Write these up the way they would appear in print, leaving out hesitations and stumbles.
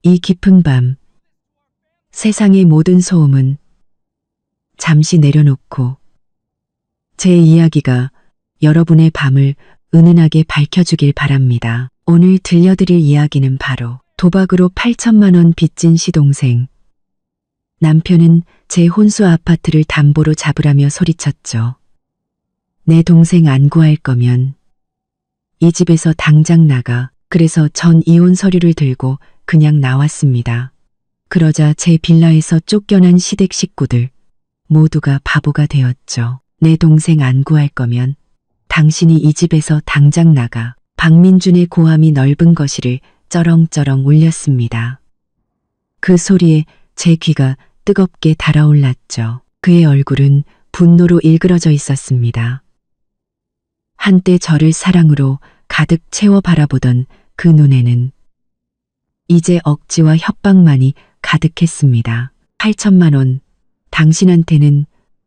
이 깊은 밤, 세상의 모든 소음은 잠시 내려놓고 제 이야기가 여러분의 밤을 은은하게 밝혀주길 바랍니다. 오늘 들려드릴 이야기는 바로 도박으로 8천만 원 빚진 시동생. 남편은 제 혼수 아파트를 담보로 잡으라며 소리쳤죠. 내 동생 안 구할 거면 이 집에서 당장 나가. 그래서 전 이혼 서류를 들고 그냥 나왔습니다. 그러자 제 빌라에서 쫓겨난 시댁 식구들 모두가 바보가 되었죠. 내 동생 안 구할 거면 당신이 이 집에서 당장 나가. 박민준의 고함이 넓은 거실을 쩌렁쩌렁 울렸습니다. 그 소리에 제 귀가 뜨겁게 달아올랐죠. 그의 얼굴은 분노로 일그러져 있었습니다. 한때 저를 사랑으로 가득 채워 바라보던 그 눈에는 이제 억지와 협박만이 가득했습니다. 8천만 원, 당신한테는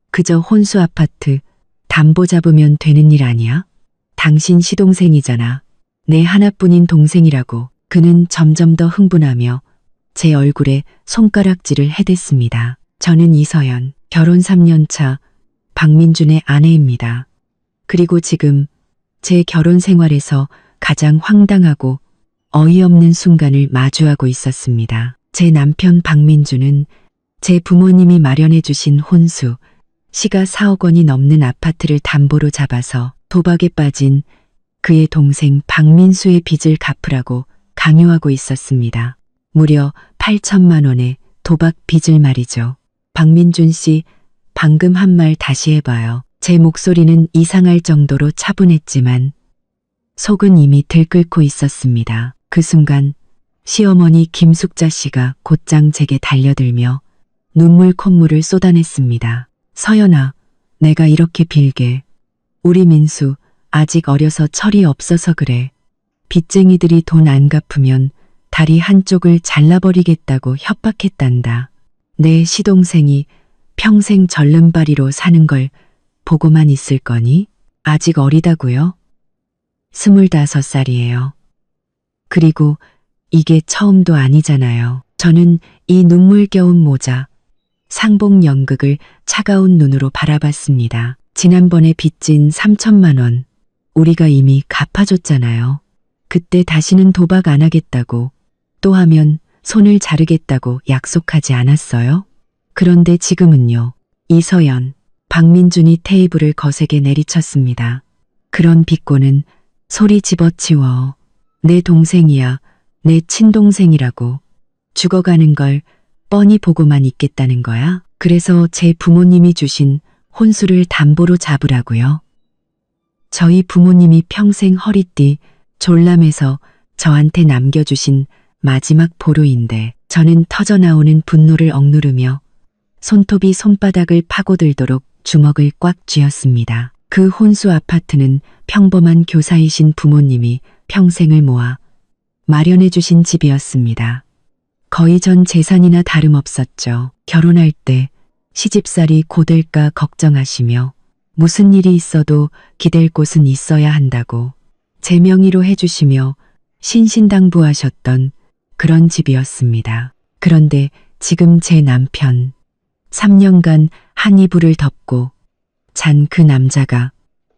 그저 혼수 아파트 담보 잡으면 되는 일 아니야? 당신 시동생이잖아. 내 하나뿐인 동생이라고. 그는 점점 더 흥분하며 제 얼굴에 손가락질을 해댔습니다. 저는 이서연, 결혼 3년 차 박민준의 아내입니다. 그리고 지금 제 결혼 생활에서 가장 황당하고 어이없는 순간을 마주하고 있었습니다. 제 남편 박민준은 제 부모님이 마련해 주신 혼수, 시가 4억 원이 넘는 아파트를 담보로 잡아서 도박에 빠진 그의 동생 박민수의 빚을 갚으라고 강요하고 있었습니다. 무려 8천만 원의 도박 빚을 말이죠. 박민준 씨, 방금 한 말 다시 해봐요. 제 목소리는 이상할 정도로 차분했지만 속은 이미 들끓고 있었습니다. 그 순간 시어머니 김숙자 씨가 곧장 제게 달려들며 눈물 콧물을 쏟아냈습니다. 서연아, 내가 이렇게 빌게. 우리 민수 아직 어려서 철이 없어서 그래. 빚쟁이들이 돈 안 갚으면 다리 한쪽을 잘라버리겠다고 협박했단다. 내 시동생이 평생 절름발이로 사는 걸 보고만 있을 거니? 아직 어리다고요? 25살이에요. 그리고 이게 처음도 아니잖아요. 저는 이 눈물겨운 모자, 상봉 연극을 차가운 눈으로 바라봤습니다. 지난번에 빚진 3천만 원, 우리가 이미 갚아줬잖아요. 그때 다시는 도박 안 하겠다고, 또 하면 손을 자르겠다고 약속하지 않았어요? 그런데 지금은요. 이서연, 박민준이 테이블을 거세게 내리쳤습니다. 그런 비꼬는 소리 집어치워. 내 동생이야. 내 친동생이라고. 죽어가는 걸 뻔히 보고만 있겠다는 거야? 그래서 제 부모님이 주신 혼수를 담보로 잡으라고요. 저희 부모님이 평생 허리띠 졸라매서 저한테 남겨주신 마지막 보루인데 저는 터져나오는 분노를 억누르며 손톱이 손바닥을 파고들도록 주먹을 꽉 쥐었습니다. 그 혼수 아파트는 평범한 교사이신 부모님이 평생을 모아 마련해 주신 집이었습니다. 거의 전 재산이나 다름없었죠. 결혼할 때 시집살이 고될까 걱정하시며 무슨 일이 있어도 기댈 곳은 있어야 한다고 제 명의로 해주시며 신신당부하셨던 그런 집이었습니다. 그런데 지금 제 남편 3년간 한 이불을 덮고 잔 그 남자가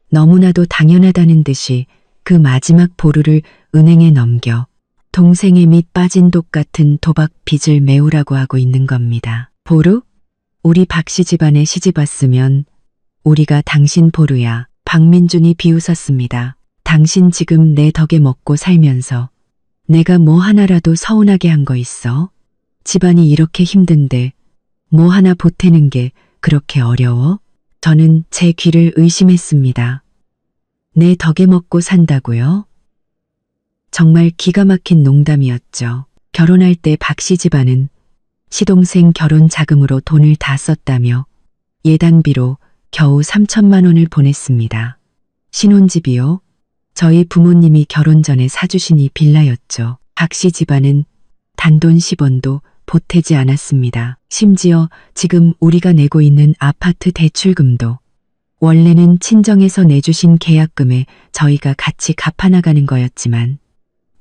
너무나도 당연하다는 듯이 그 마지막 보루를 은행에 넘겨 동생의 밑 빠진 독 같은 도박 빚을 메우라고 하고 있는 겁니다. 보루? 우리 박씨 집안에 시집 왔으면 우리가 당신 보루야. 박민준이 비웃었습니다. 당신 지금 내 덕에 먹고 살면서 내가 뭐 하나라도 서운하게 한 거 있어? 집안이 이렇게 힘든데 뭐 하나 보태는 게 그렇게 어려워? 저는 제 귀를 의심했습니다. 내 덕에 먹고 산다고요? 정말 기가 막힌 농담이었죠. 결혼할 때 박씨 집안은 시동생 결혼 자금으로 돈을 다 썼다며 예단비로 겨우 3천만 원을 보냈습니다. 신혼집이요? 저희 부모님이 결혼 전에 사주신 이 빌라였죠. 박씨 집안은 단돈 10원도 보태지 않았습니다. 심지어 지금 우리가 내고 있는 아파트 대출금도 원래는 친정에서 내주신 계약금에 저희가 같이 갚아나가는 거였지만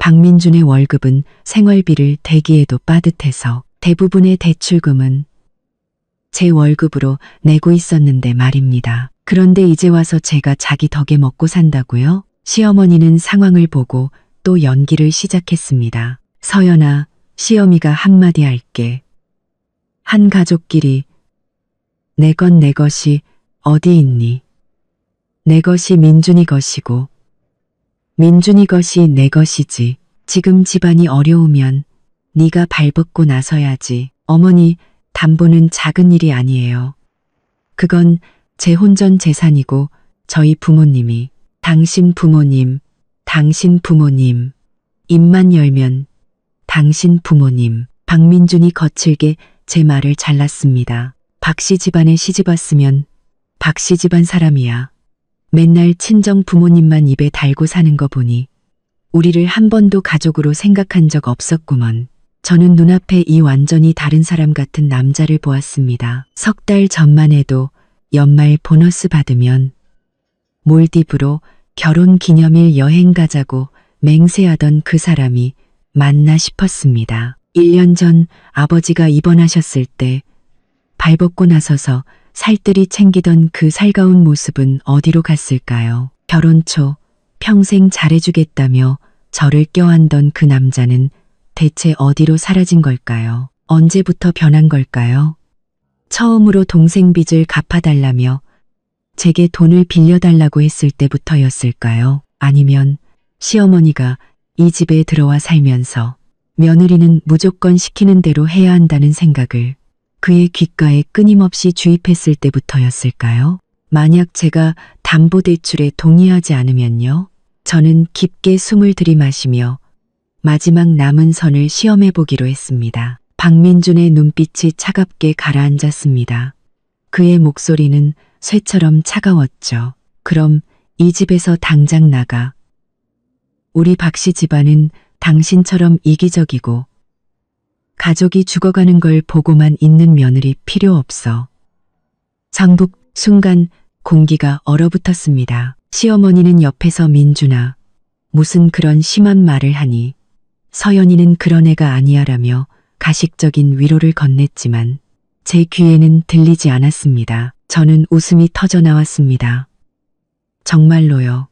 박민준의 월급은 생활비를 대기에도 빠듯해서 대부분의 대출금은 제 월급으로 내고 있었는데 말입니다. 그런데 이제 와서 제가 자기 덕에 먹고 산다고요? 시어머니는 상황을 보고 또 연기를 시작했습니다. 서연아, 시어미가 한마디 할게. 한 가족끼리 내 건 내 것이 어디 있니? 내 것이 민준이 것이고 민준이 것이 내 것이지. 지금 집안이 어려우면 네가 발벗고 나서야지. 어머니, 담보는 작은 일이 아니에요. 그건 제 혼전 재산이고 저희 부모님이 당신 부모님, 당신 부모님, 입만 열면 당신 부모님. 박민준이 거칠게 제 말을 잘랐습니다. 박씨 집안에 시집 왔으면 박씨 집안 사람이야. 맨날 친정 부모님만 입에 달고 사는 거 보니 우리를 한 번도 가족으로 생각한 적 없었구먼. 저는 눈앞에 이 완전히 다른 사람 같은 남자를 보았습니다. 석 달 전만 해도 연말 보너스 받으면 몰디브로 결혼 기념일 여행 가자고 맹세하던 그 사람이 맞나 싶었습니다. 1년 전 아버지가 입원하셨을 때 발벗고 나서서 살뜰히 챙기던 그 살가운 모습은 어디로 갔을까요? 결혼 초 평생 잘해주겠다며 저를 껴안던 그 남자는 대체 어디로 사라진 걸까요? 언제부터 변한 걸까요? 처음으로 동생 빚을 갚아달라며 제게 돈을 빌려달라고 했을 때부터였을까요? 아니면 시어머니가 이 집에 들어와 살면서 며느리는 무조건 시키는 대로 해야 한다는 생각을 그의 귓가에 끊임없이 주입했을 때부터였을까요? 만약 제가 담보대출에 동의하지 않으면요? 저는 깊게 숨을 들이마시며 마지막 남은 선을 시험해 보기로 했습니다. 박민준의 눈빛이 차갑게 가라앉았습니다. 그의 목소리는 쇠처럼 차가웠죠. 그럼 이 집에서 당장 나가. 우리 박씨 집안은 당신처럼 이기적이고 가족이 죽어가는 걸 보고만 있는 며느리 필요 없어. 상북 순간 공기가 얼어붙었습니다. 시어머니는 옆에서 민준아, 무슨 그런 심한 말을 하니. 서연이는 그런 애가 아니야라며 가식적인 위로를 건넸지만 제 귀에는 들리지 않았습니다. 저는 웃음이 터져 나왔습니다. 정말로요.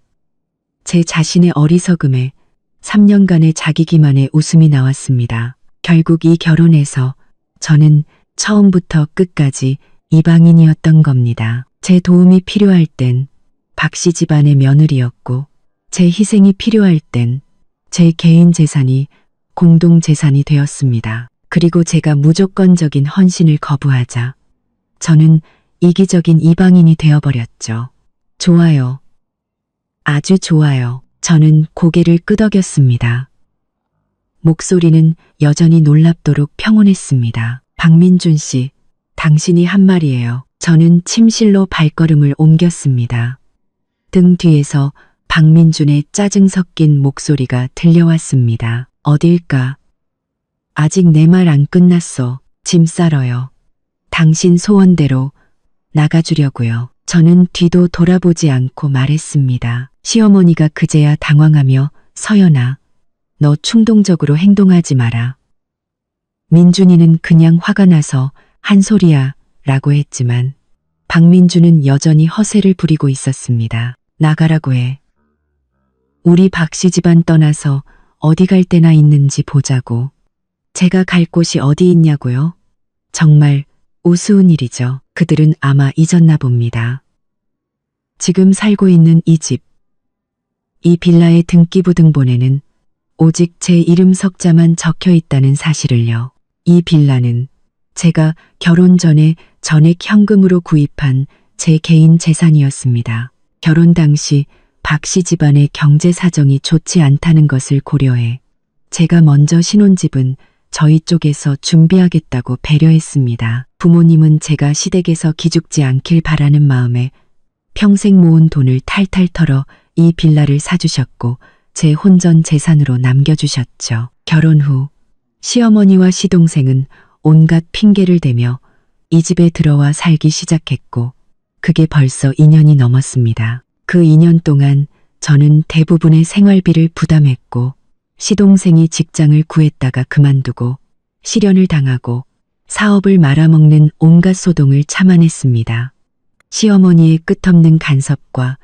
제 자신의 어리석음에 3년간의 자기 기만에 웃음이 나왔습니다. 결국 이 결혼에서 저는 처음부터 끝까지 이방인이었던 겁니다. 제 도움이 필요할 땐 박씨 집안의 며느리였고 제 희생이 필요할 땐 제 개인 재산이 공동 재산이 되었습니다. 그리고 제가 무조건적인 헌신을 거부하자 저는 이기적인 이방인이 되어버렸죠. 좋아요. 아주 좋아요. 저는 고개를 끄덕였습니다. 목소리는 여전히 놀랍도록 평온했습니다. 박민준 씨, 당신이 한 말이에요. 저는 침실로 발걸음을 옮겼습니다. 등 뒤에서 박민준의 짜증 섞인 목소리가 들려왔습니다. 어딜까? 아직 내 말 안 끝났어. 짐 싸러요. 당신 소원대로 나가주려고요. 저는 뒤도 돌아보지 않고 말했습니다. 시어머니가 그제야 당황하며 서연아, 너 충동적으로 행동하지 마라. 민준이는 그냥 화가 나서 한 소리야 라고 했지만 박민준은 여전히 허세를 부리고 있었습니다. 나가라고 해. 우리 박씨 집안 떠나서 어디 갈 데나 있는지 보자고. 제가 갈 곳이 어디 있냐고요? 정말 우스운 일이죠. 그들은 아마 잊었나 봅니다. 지금 살고 있는 이 집, 이 빌라의 등기부 등본에는 오직 제 이름 석자만 적혀 있다는 사실을요. 이 빌라는 제가 결혼 전에 전액 현금으로 구입한 제 개인 재산이었습니다. 결혼 당시 박씨 집안의 경제 사정이 좋지 않다는 것을 고려해 제가 먼저 신혼집은 저희 쪽에서 준비하겠다고 배려했습니다. 부모님은 제가 시댁에서 기죽지 않길 바라는 마음에 평생 모은 돈을 탈탈 털어 이 빌라를 사주셨고 제 혼전 재산으로 남겨주셨죠. 결혼 후 시어머니와 시동생은 온갖 핑계를 대며 이 집에 들어와 살기 시작했고 그게 벌써 2년이 넘었습니다. 그 2년 동안 저는 대부분의 생활비를 부담했고 시동생이 직장을 구했다가 그만두고 실연을 당하고 사업을 말아먹는 온갖 소동을 참아냈습니다. 시어머니의 끝없는 간섭과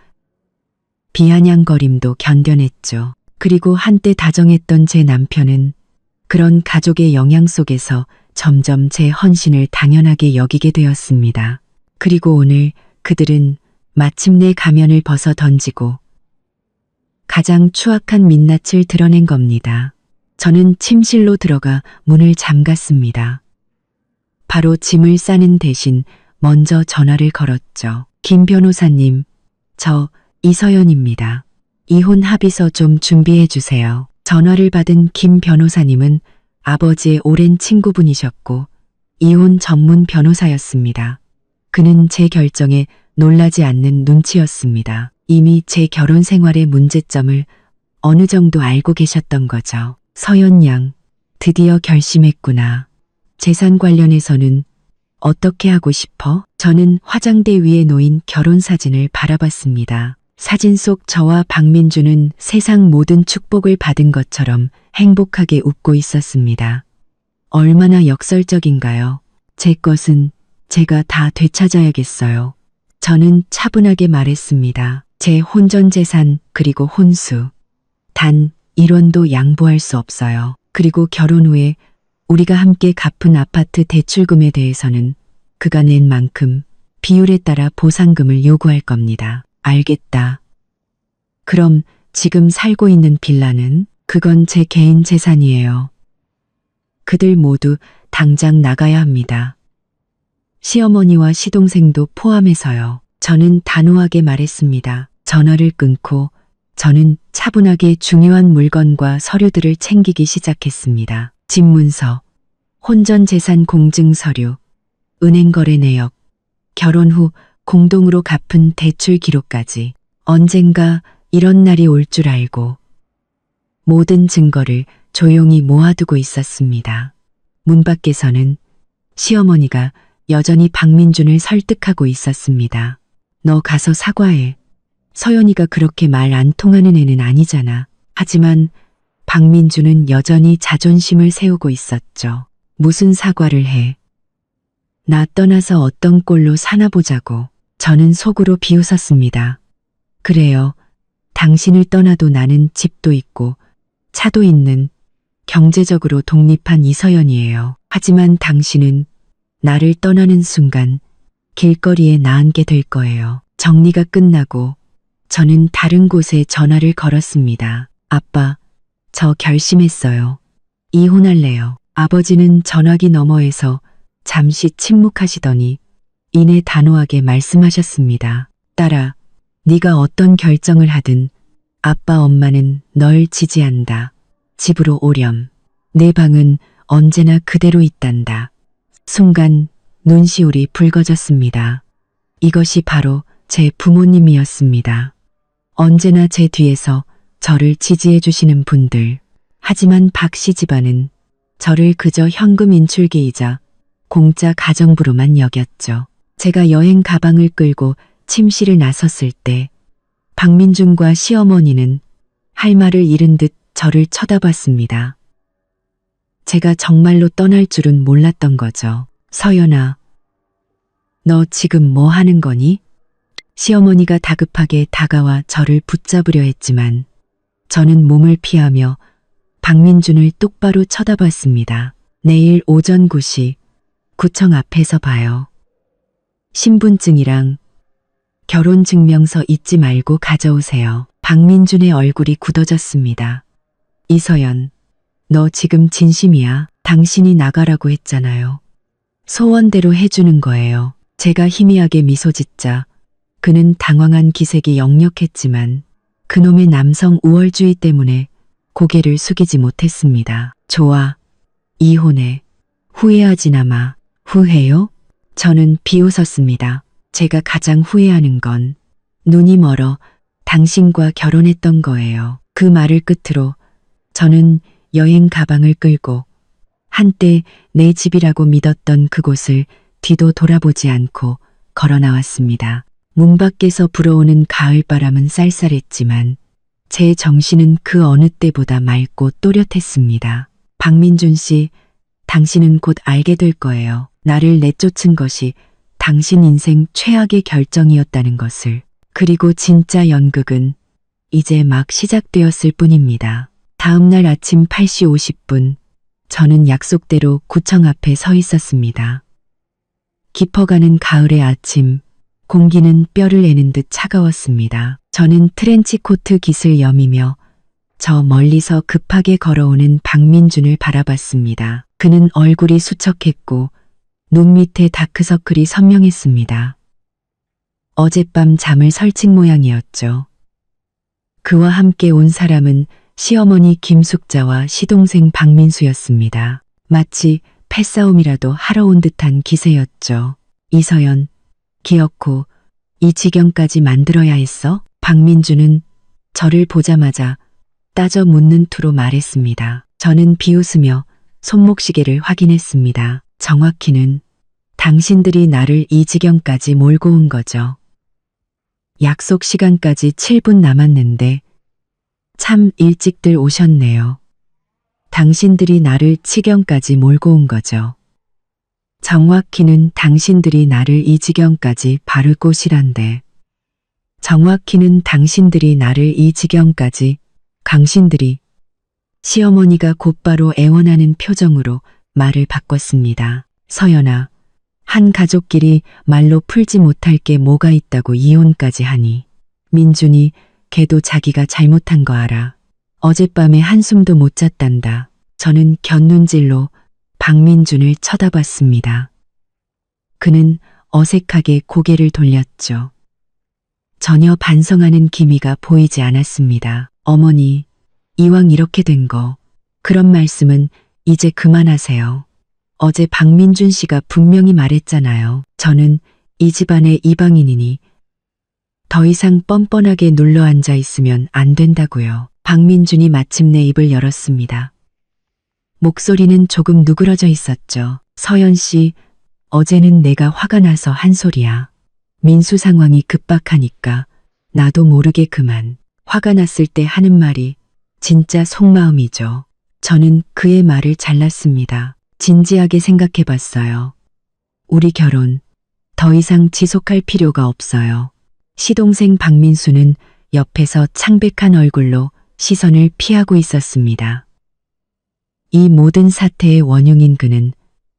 비아냥거림도 견뎌냈죠. 그리고 한때 다정했던 제 남편은 그런 가족의 영향 속에서 점점 제 헌신을 당연하게 여기게 되었습니다. 그리고 오늘 그들은 마침내 가면을 벗어 던지고 가장 추악한 민낯을 드러낸 겁니다. 저는 침실로 들어가 문을 잠갔습니다. 바로 짐을 싸는 대신 먼저 전화를 걸었죠. 김 변호사님, 저 이서연입니다. 이혼 합의서 좀 준비해 주세요. 전화를 받은 김 변호사님은 아버지의 오랜 친구분이셨고 이혼 전문 변호사였습니다. 그는 제 결정에 놀라지 않는 눈치였습니다. 이미 제 결혼 생활의 문제점을 어느 정도 알고 계셨던 거죠. 서연 양, 드디어 결심했구나. 재산 관련해서는 어떻게 하고 싶어? 저는 화장대 위에 놓인 결혼 사진을 바라봤습니다. 사진 속 저와 박민주는 세상 모든 축복을 받은 것처럼 행복하게 웃고 있었습니다. 얼마나 역설적인가요? 제 것은 제가 다 되찾아야겠어요. 저는 차분하게 말했습니다. 제 혼전 재산 그리고 혼수. 단 1원도 양보할 수 없어요. 그리고 결혼 후에 우리가 함께 갚은 아파트 대출금에 대해서는 그가 낸 만큼 비율에 따라 보상금을 요구할 겁니다. 알겠다. 그럼 지금 살고 있는 빌라는? 그건 제 개인 재산이에요. 그들 모두 당장 나가야 합니다. 시어머니와 시동생도 포함해서요. 저는 단호하게 말했습니다. 전화를 끊고 저는 차분하게 중요한 물건과 서류들을 챙기기 시작했습니다. 집문서, 혼전재산 공증서류, 은행거래 내역, 결혼 후 공동으로 갚은 대출 기록까지. 언젠가 이런 날이 올 줄 알고 모든 증거를 조용히 모아두고 있었습니다. 문 밖에서는 시어머니가 여전히 박민준을 설득하고 있었습니다. 너 가서 사과해. 서연이가 그렇게 말 안 통하는 애는 아니잖아. 하지만 박민준은 여전히 자존심을 세우고 있었죠. 무슨 사과를 해. 나 떠나서 어떤 꼴로 사나 보자고. 저는 속으로 비웃었습니다. 그래요. 당신을 떠나도 나는 집도 있고 차도 있는 경제적으로 독립한 이서연이에요. 하지만 당신은 나를 떠나는 순간 길거리에 나앉게 될 거예요. 정리가 끝나고 저는 다른 곳에 전화를 걸었습니다. 아빠, 저 결심했어요. 이혼할래요. 아버지는 전화기 너머에서 잠시 침묵하시더니 이내 단호하게 말씀하셨습니다. 딸아, 네가 어떤 결정을 하든 아빠 엄마는 널 지지한다. 집으로 오렴. 내 방은 언제나 그대로 있단다. 순간 눈시울이 붉어졌습니다. 이것이 바로 제 부모님이었습니다. 언제나 제 뒤에서 저를 지지해 주시는 분들. 하지만 박 씨 집안은 저를 그저 현금 인출기이자 공짜 가정부로만 여겼죠. 제가 여행 가방을 끌고 침실을 나섰을 때 박민준과 시어머니는 할 말을 잃은 듯 저를 쳐다봤습니다. 제가 정말로 떠날 줄은 몰랐던 거죠. 서연아, 너 지금 뭐 하는 거니? 시어머니가 다급하게 다가와 저를 붙잡으려 했지만 저는 몸을 피하며 박민준을 똑바로 쳐다봤습니다. 내일 오전 9시 구청 앞에서 봐요. 신분증이랑 결혼증명서 잊지 말고 가져오세요. 박민준의 얼굴이 굳어졌습니다. 이서연, 너 지금 진심이야? 당신이 나가라고 했잖아요. 소원대로 해주는 거예요. 제가 희미하게 미소 짓자 그는 당황한 기색이 역력했지만 그놈의 남성 우월주의 때문에 고개를 숙이지 못했습니다. 좋아. 이혼해. 후회하지나 마. 후회요? 저는 비웃었습니다. 제가 가장 후회하는 건 눈이 멀어 당신과 결혼했던 거예요. 그 말을 끝으로 저는 여행 가방을 끌고 한때 내 집이라고 믿었던 그곳을 뒤도 돌아보지 않고 걸어 나왔습니다. 문 밖에서 불어오는 가을바람은 쌀쌀했지만 제 정신은 그 어느 때보다 맑고 또렷했습니다. 박민준 씨, 당신은 곧 알게 될 거예요. 나를 내쫓은 것이 당신 인생 최악의 결정이었다는 것을. 그리고 진짜 연극은 이제 막 시작되었을 뿐입니다. 다음 날 아침 8시 50분, 저는 약속대로 구청 앞에 서 있었습니다. 깊어가는 가을의 아침, 공기는 뼈를 애는 듯 차가웠습니다. 저는 트렌치코트 깃을 여미며 저 멀리서 급하게 걸어오는 박민준을 바라봤습니다. 그는 얼굴이 수척했고 눈 밑에 다크서클이 선명했습니다. 어젯밤 잠을 설친 모양이었죠. 그와 함께 온 사람은 시어머니 김숙자와 시동생 박민수였습니다. 마치 패싸움이라도 하러 온 듯한 기세였죠. 이서연, 기어코 이 지경까지 만들어야 했어? 박민주는 저를 보자마자 따져 묻는 투로 말했습니다. 저는 비웃으며 손목시계를 확인했습니다. 정확히는 당신들이 나를 이 지경까지 몰고 온 거죠. 약속 시간까지 7분 남았는데 참 일찍들 오셨네요. 당신들이 나를 지경까지 몰고 온 거죠. 정확히는 당신들이 나를 이 지경까지 바를 곳이란데. 정확히는 당신들이 나를 이 지경까지, 당신들이. 시어머니가 곧바로 애원하는 표정으로 말을 바꿨습니다. 서연아, 한 가족끼리 말로 풀지 못할 게 뭐가 있다고 이혼까지 하니. 민준이 걔도 자기가 잘못한 거 알아. 어젯밤에 한숨도 못 잤단다. 저는 곁눈질로 박민준을 쳐다봤습니다. 그는 어색하게 고개를 돌렸죠. 전혀 반성하는 기미가 보이지 않았습니다. 어머니, 이왕 이렇게 된 거, 그런 말씀은 이제 그만하세요. 어제 박민준 씨가 분명히 말했잖아요. 저는 이 집안의 이방인이니 더 이상 뻔뻔하게 눌러앉아 있으면 안 된다고요. 박민준이 마침내 입을 열었습니다. 목소리는 조금 누그러져 있었죠. 서연 씨, 어제는 내가 화가 나서 한 소리야. 민수 상황이 급박하니까 나도 모르게 그만. 화가 났을 때 하는 말이 진짜 속마음이죠. 저는 그의 말을 잘랐습니다. 진지하게 생각해 봤어요. 우리 결혼 더 이상 지속할 필요가 없어요. 시동생 박민수는 옆에서 창백한 얼굴로 시선을 피하고 있었습니다. 이 모든 사태의 원흉인 그는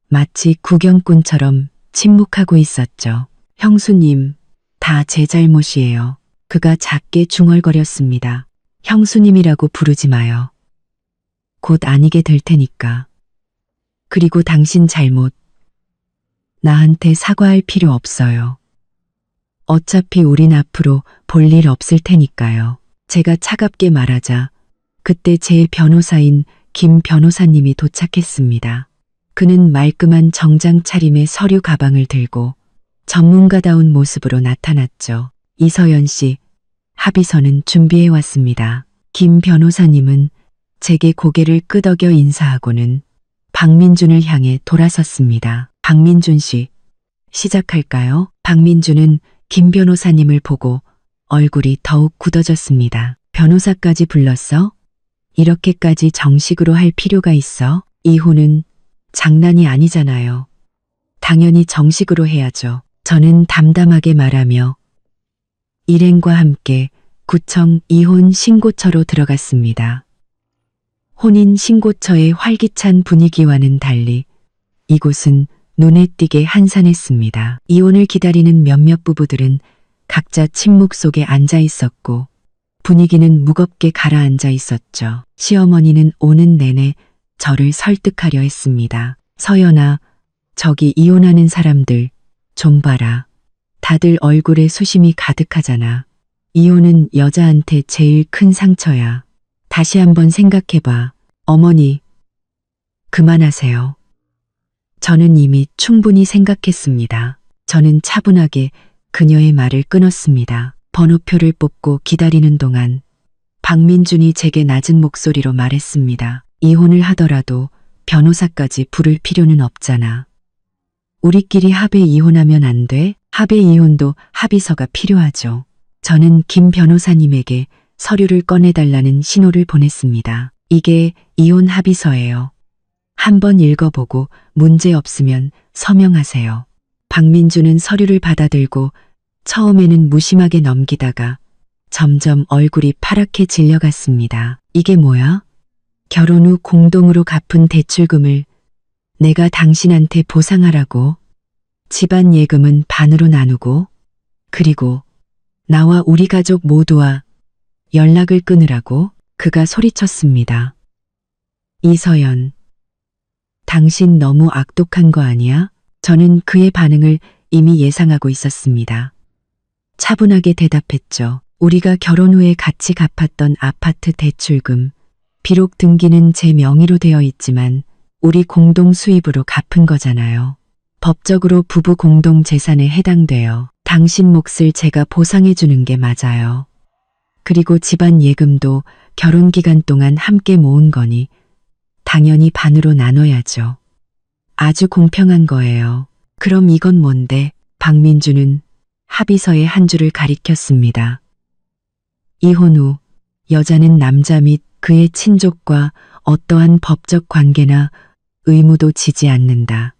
마치 구경꾼처럼 침묵하고 있었죠. 형수님, 다 제 잘못이에요. 그가 작게 중얼거렸습니다. 형수님이라고 부르지 마요. 곧 아니게 될 테니까. 그리고 당신 잘못. 나한테 사과할 필요 없어요. 어차피 우린 앞으로 볼 일 없을 테니까요. 제가 차갑게 말하자 그때 제 변호사인 김 변호사님이 도착했습니다. 그는 말끔한 정장 차림의 서류 가방을 들고 전문가다운 모습으로 나타났죠. 이서연 씨, 합의서는 준비해 왔습니다. 김 변호사님은 제게 고개를 끄덕여 인사하고는 박민준을 향해 돌아섰습니다. 박민준 씨, 시작할까요? 박민준은 김 변호사님을 보고 얼굴이 더욱 굳어졌습니다. 변호사까지 불렀어? 이렇게까지 정식으로 할 필요가 있어? 이혼은 장난이 아니잖아요. 당연히 정식으로 해야죠. 저는 담담하게 말하며 일행과 함께 구청 이혼 신고처로 들어갔습니다. 혼인 신고처의 활기찬 분위기와는 달리 이곳은 눈에 띄게 한산했습니다. 이혼을 기다리는 몇몇 부부들은 각자 침묵 속에 앉아 있었고 분위기는 무겁게 가라앉아 있었죠. 시어머니는 오는 내내 저를 설득하려 했습니다. 서연아, 저기 이혼하는 사람들 좀 봐라. 다들 얼굴에 수심이 가득하잖아. 이혼은 여자한테 제일 큰 상처야. 다시 한번 생각해봐. 어머니, 그만하세요. 저는 이미 충분히 생각했습니다. 저는 차분하게 그녀의 말을 끊었습니다. 번호표를 뽑고 기다리는 동안 박민준이 제게 낮은 목소리로 말했습니다. 이혼을 하더라도 변호사까지 부를 필요는 없잖아. 우리끼리 합의 이혼하면 안 돼? 합의 이혼도 합의서가 필요하죠. 저는 김 변호사님에게 서류를 꺼내달라는 신호를 보냈습니다. 이게 이혼 합의서예요. 한번 읽어보고 문제 없으면 서명하세요. 박민주는 서류를 받아들고 처음에는 무심하게 넘기다가 점점 얼굴이 파랗게 질려갔습니다. 이게 뭐야? 결혼 후 공동으로 갚은 대출금을 내가 당신한테 보상하라고? 집안 예금은 반으로 나누고, 그리고 나와 우리 가족 모두와 연락을 끊으라고? 그가 소리쳤습니다. 이서연, 당신 너무 악독한 거 아니야? 저는 그의 반응을 이미 예상하고 있었습니다. 차분하게 대답했죠. 우리가 결혼 후에 같이 갚았던 아파트 대출금, 비록 등기는 제 명의로 되어 있지만 우리 공동 수입으로 갚은 거잖아요. 법적으로 부부 공동 재산에 해당돼요. 당신 몫을 제가 보상해 주는 게 맞아요. 그리고 집안 예금도 결혼 기간 동안 함께 모은 거니 당연히 반으로 나눠야죠. 아주 공평한 거예요. 그럼 이건 뭔데? 박민주는 합의서의 한 줄을 가리켰습니다. 이혼 후 여자는 남자 및 그의 친족과 어떠한 법적 관계나 의무도 지지 않는다.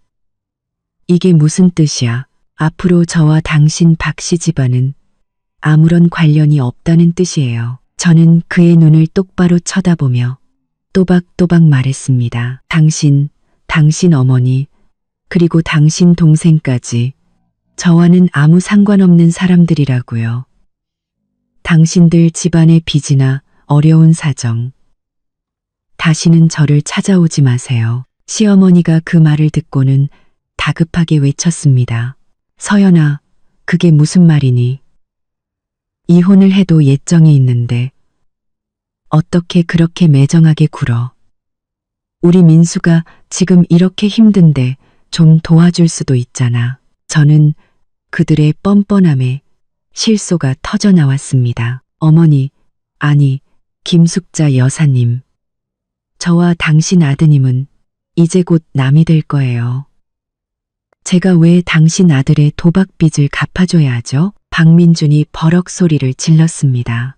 이게 무슨 뜻이야? 앞으로 저와 당신 박씨 집안은 아무런 관련이 없다는 뜻이에요. 저는 그의 눈을 똑바로 쳐다보며 또박또박 말했습니다. 당신 어머니, 그리고 당신 동생까지 저와는 아무 상관없는 사람들이라고요. 당신들 집안의 빚이나 어려운 사정, 다시는 저를 찾아오지 마세요. 시어머니가 그 말을 듣고는 다급하게 외쳤습니다. 서연아, 그게 무슨 말이니? 이혼을 해도 예정이 있는데 어떻게 그렇게 매정하게 굴어? 우리 민수가 지금 이렇게 힘든데 좀 도와줄 수도 있잖아. 저는 그들의 뻔뻔함에 실소가 터져 나왔습니다. 어머니, 아니, 김숙자 여사님. 저와 당신 아드님은 이제 곧 남이 될 거예요. 제가 왜 당신 아들의 도박 빚을 갚아줘야 하죠? 박민준이 버럭 소리를 질렀습니다.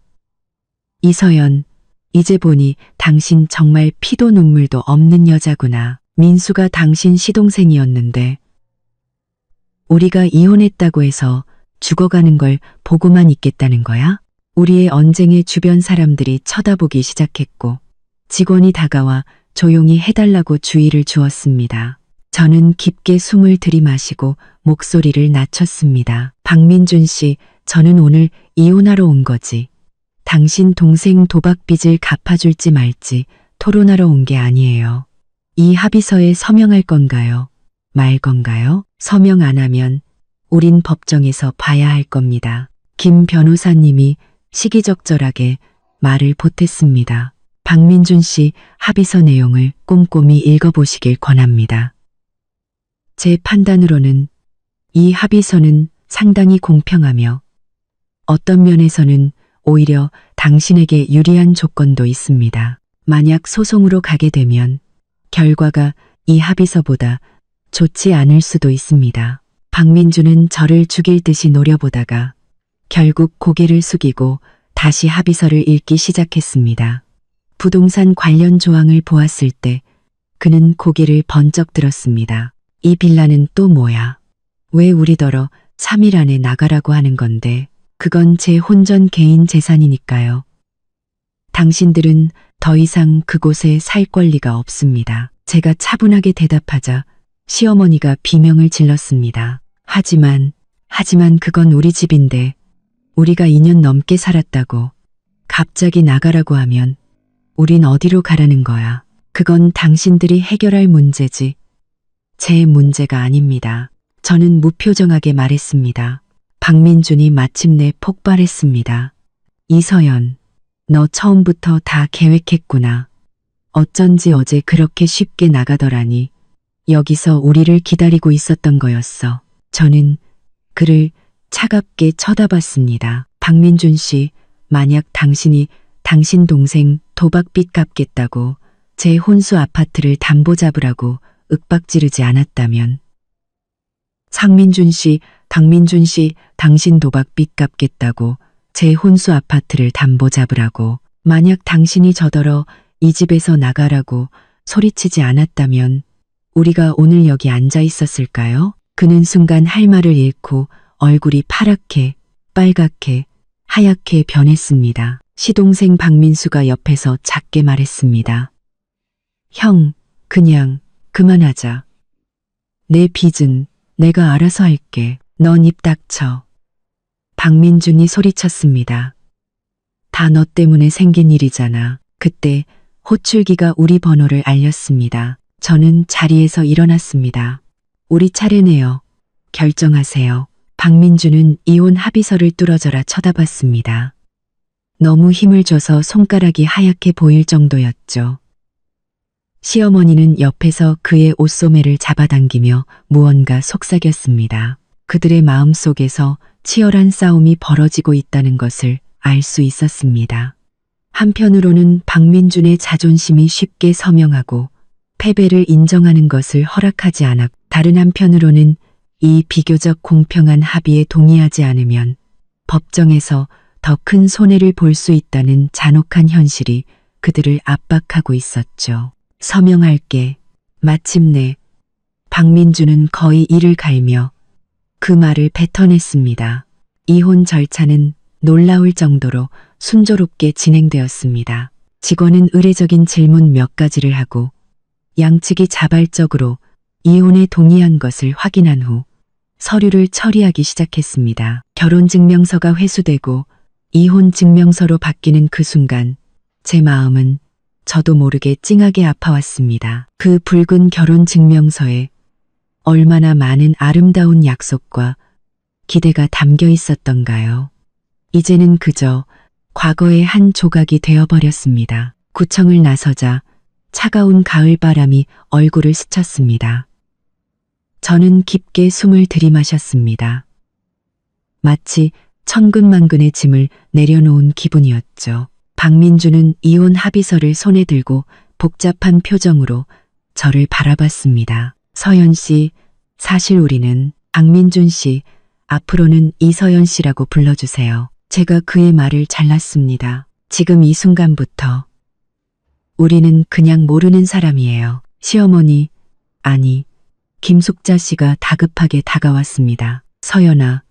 이서연, 이제 보니 당신 정말 피도 눈물도 없는 여자구나. 민수가 당신 시동생이었는데 우리가 이혼했다고 해서 죽어가는 걸 보고만 있겠다는 거야? 우리의 언쟁에 주변 사람들이 쳐다보기 시작했고 직원이 다가와 조용히 해달라고 주의를 주었습니다. 저는 깊게 숨을 들이마시고 목소리를 낮췄습니다. 박민준 씨, 저는 오늘 이혼하러 온 거지. 당신 동생 도박 빚을 갚아줄지 말지 토론하러 온 게 아니에요. 이 합의서에 서명할 건가요? 말 건가요? 서명 안 하면 우린 법정에서 봐야 할 겁니다. 김 변호사님이 시기적절하게 말을 보탰습니다. 박민준 씨 합의서 내용을 꼼꼼히 읽어보시길 권합니다. 제 판단으로는 이 합의서는 상당히 공평하며 어떤 면에서는 오히려 당신에게 유리한 조건도 있습니다. 만약 소송으로 가게 되면 결과가 이 합의서보다 좋지 않을 수도 있습니다. 박민주는 저를 죽일 듯이 노려보다가 결국 고개를 숙이고 다시 합의서를 읽기 시작했습니다. 부동산 관련 조항을 보았을 때 그는 고개를 번쩍 들었습니다. 이 빌라는 또 뭐야? 왜 우리더러 3일 안에 나가라고 하는 건데? 그건 제 혼전 개인 재산이니까요. 당신들은 더 이상 그곳에 살 권리가 없습니다. 제가 차분하게 대답하자 시어머니가 비명을 질렀습니다. 하지만 그건 우리 집인데 우리가 2년 넘게 살았다고 갑자기 나가라고 하면 우린 어디로 가라는 거야. 그건 당신들이 해결할 문제지 제 문제가 아닙니다. 저는 무표정하게 말했습니다. 박민준이 마침내 폭발했습니다. 이서연, 너 처음부터 다 계획했구나. 어쩐지 어제 그렇게 쉽게 나가더라니. 여기서 우리를 기다리고 있었던 거였어. 저는 그를 차갑게 쳐다봤습니다. 박민준 씨, 만약 당신이 당신 동생 도박빚 갚겠다고 제 혼수 아파트를 담보 잡으라고 윽박지르지 않았다면. 박민준 씨, 당신 도박빚 갚겠다고 제 혼수 아파트를 담보 잡으라고. 만약 당신이 저더러 이 집에서 나가라고 소리치지 않았다면 우리가 오늘 여기 앉아 있었을까요? 그는 순간 할 말을 잃고 얼굴이 파랗게, 빨갛게, 하얗게 변했습니다. 시동생 박민수가 옆에서 작게 말했습니다. 형, 그냥 그만하자. 내 빚은 내가 알아서 할게. 넌 입 닥쳐. 박민준이 소리쳤습니다. 다 너 때문에 생긴 일이잖아. 그때 호출기가 우리 번호를 알렸습니다. 저는 자리에서 일어났습니다. 우리 차례네요. 결정하세요. 박민주는 이혼 합의서를 뚫어져라 쳐다봤습니다. 너무 힘을 줘서 손가락이 하얗게 보일 정도였죠. 시어머니는 옆에서 그의 옷소매를 잡아당기며 무언가 속삭였습니다. 그들의 마음속에서 치열한 싸움이 벌어지고 있다는 것을 알 수 있었습니다. 한편으로는 박민준의 자존심이 쉽게 서명하고 패배를 인정하는 것을 허락하지 않았고, 다른 한편으로는 이 비교적 공평한 합의에 동의하지 않으면 법정에서 더 큰 손해를 볼 수 있다는 잔혹한 현실이 그들을 압박하고 있었죠. 서명할게. 마침내 박민주는 거의 이를 갈며 그 말을 뱉어냈습니다. 이혼 절차는 놀라울 정도로 순조롭게 진행되었습니다. 직원은 의례적인 질문 몇 가지를 하고 양측이 자발적으로 이혼에 동의한 것을 확인한 후 서류를 처리하기 시작했습니다. 결혼증명서가 회수되고 이혼증명서로 바뀌는 그 순간 제 마음은 저도 모르게 찡하게 아파왔습니다. 그 붉은 결혼증명서에 얼마나 많은 아름다운 약속과 기대가 담겨 있었던가요. 이제는 그저 과거의 한 조각이 되어버렸습니다. 구청을 나서자 차가운 가을바람이 얼굴을 스쳤습니다. 저는 깊게 숨을 들이마셨습니다. 마치 천근만근의 짐을 내려놓은 기분이었죠. 박민주는 이혼 합의서를 손에 들고 복잡한 표정으로 저를 바라봤습니다. 서연 씨, 사실 우리는 박민준 씨, 앞으로는 이서연 씨라고 불러주세요. 제가 그의 말을 잘랐습니다. 지금 이 순간부터 우리는 그냥 모르는 사람이에요. 시어머니, 아니, 김숙자 씨가 다급하게 다가왔습니다. 서연아.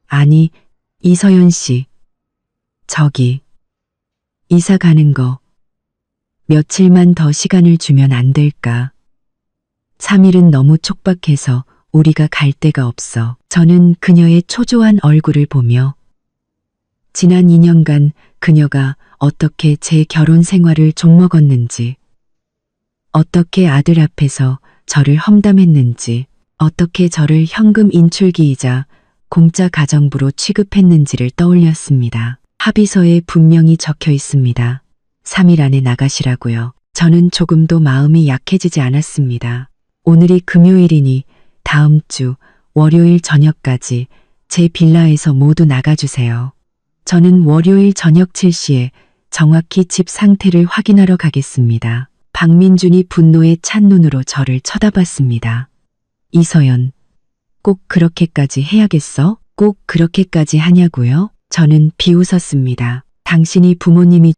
아니, 이서연 씨. 저기, 이사 가는 거 며칠만 더 시간을 주면 안 될까? 3일은 너무 촉박해서 우리가 갈 데가 없어. 저는 그녀의 초조한 얼굴을 보며 지난 2년간 그녀가 어떻게 제 결혼 생활을 좀먹었는지, 어떻게 아들 앞에서 저를 험담했는지, 어떻게 저를 현금 인출기이자 공짜 가정부로 취급했는지를 떠올렸습니다. 합의서에 분명히 적혀 있습니다. 3일 안에 나가시라고요. 저는 조금도 마음이 약해지지 않았습니다. 오늘이 금요일이니 다음 주 월요일 저녁까지 제 빌라에서 모두 나가주세요. 저는 월요일 저녁 7시에 정확히 집 상태를 확인하러 가겠습니다. 박민준이 분노에 찬 눈으로 저를 쳐다봤습니다. 이서연, 꼭 그렇게까지 해야겠어? 꼭 그렇게까지 하냐고요? 저는 비웃었습니다. 당신이 부모님이